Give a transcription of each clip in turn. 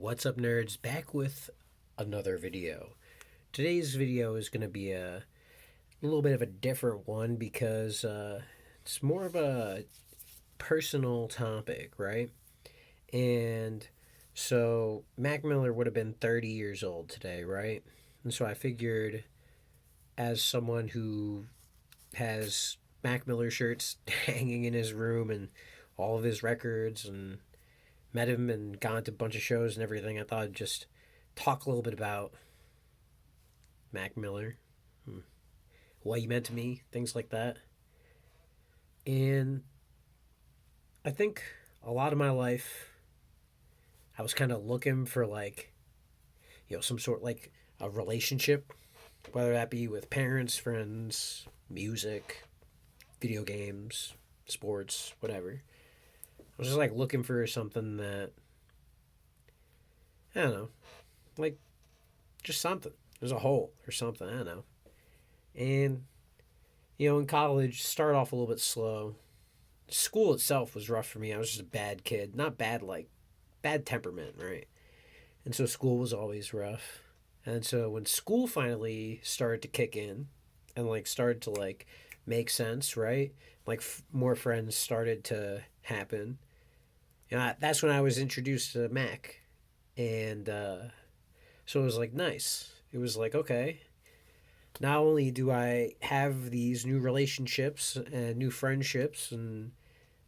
What's up, nerds? Back with another video. Today's video is going to be a little bit of a different one because it's more of a personal topic, right? And so Mac Miller would have been 30 years old today, right? And so I figured, as someone who has Mac Miller shirts hanging in his room and all of his records, and met him and gone to a bunch of shows and everything, I thought I'd just talk a little bit about Mac Miller, what he meant to me, things like that. And I think a lot of my life, I was kind of looking for, like, some sort, like, a relationship, whether that be with parents, friends, music, video games, sports, whatever. I was just like looking for something that, I don't know, like, just something. There's a hole or something, I don't know. And in college, start off a little bit slow. School itself was rough for me. I was just a bad kid, not bad, like bad temperament, right? And so school was always rough. And so when school finally started to kick in and like started to like make sense, right? Like more friends started to happen. That's when I was introduced to Mac, and so it was like nice. It was like, okay, not only do I have these new relationships and new friendships and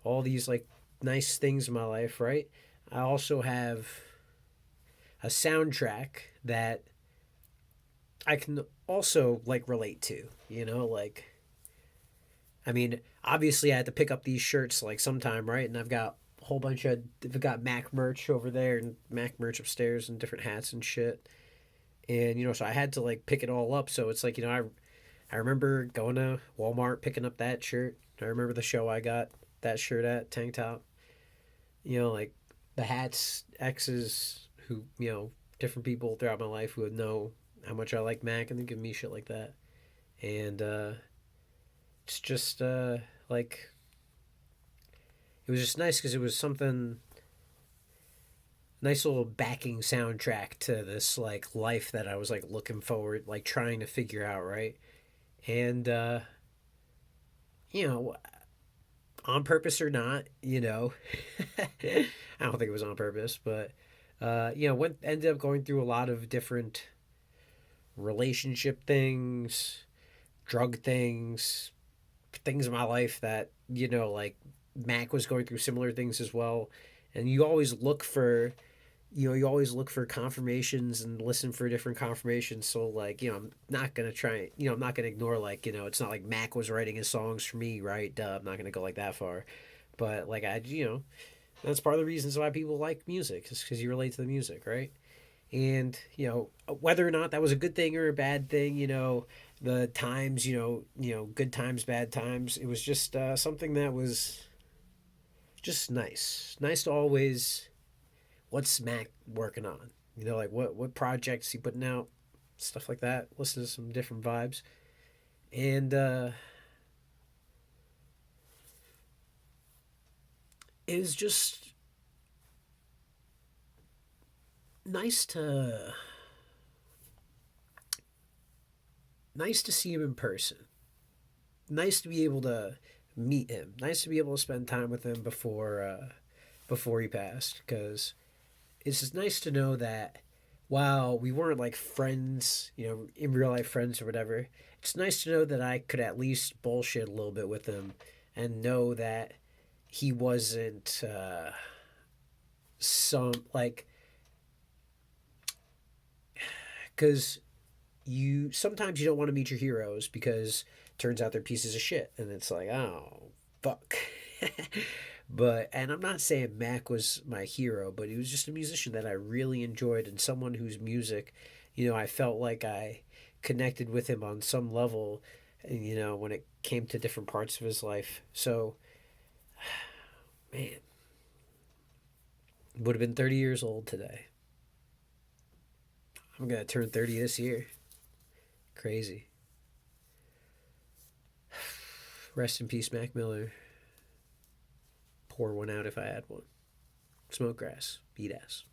all these like nice things in my life, right? I also have a soundtrack that I can also like relate to, like, I mean, obviously I had to pick up these shirts like sometime, right? And I've got Mac merch over there and Mac merch upstairs and different hats and shit. And so I had to like pick it all up. So it's like, I remember going to Walmart picking up that shirt. I remember the show I got that shirt at, tank top. Like the hats, exes who, different people throughout my life who would know how much I like Mac and they give me shit like that. And it's just like, it was just nice because it was something, nice little backing soundtrack to this like life that I was like looking forward, like trying to figure out, right? And you know, on purpose or not, I don't think it was on purpose, but went ended up going through a lot of different relationship things, drug things, things in my life that like Mac was going through similar things as well, and you always look for confirmations and listen for different confirmations. So like, I'm not gonna try, I'm not gonna ignore, like, it's not like Mac was writing his songs for me, right? Duh, I'm not gonna go like that far. But like, that's part of the reasons why people like music, is because you relate to the music, right? And whether or not that was a good thing or a bad thing, the times, good times, bad times, it was just something that was just nice to always, what's Mac working on? Like what projects he putting out, stuff like that. Listen to some different vibes, and it was just nice to see him in person. Nice to be able to meet him. Nice to be able to spend time with him before he passed, because it's just nice to know that while we weren't like friends, in real life friends or whatever, it's nice to know that I could at least bullshit a little bit with him and know that he wasn't some like, because you sometimes you don't want to meet your heroes because it turns out they're pieces of shit, and it's like, oh fuck. But, and I'm not saying Mac was my hero, but he was just a musician that I really enjoyed, and someone whose music, I felt like I connected with him on some level, when it came to different parts of his life. So, man, would have been 30 years old today. I'm going to turn 30 this year. Crazy. Rest in peace, Mac Miller. Pour one out if I had one. Smoke grass. Beat ass.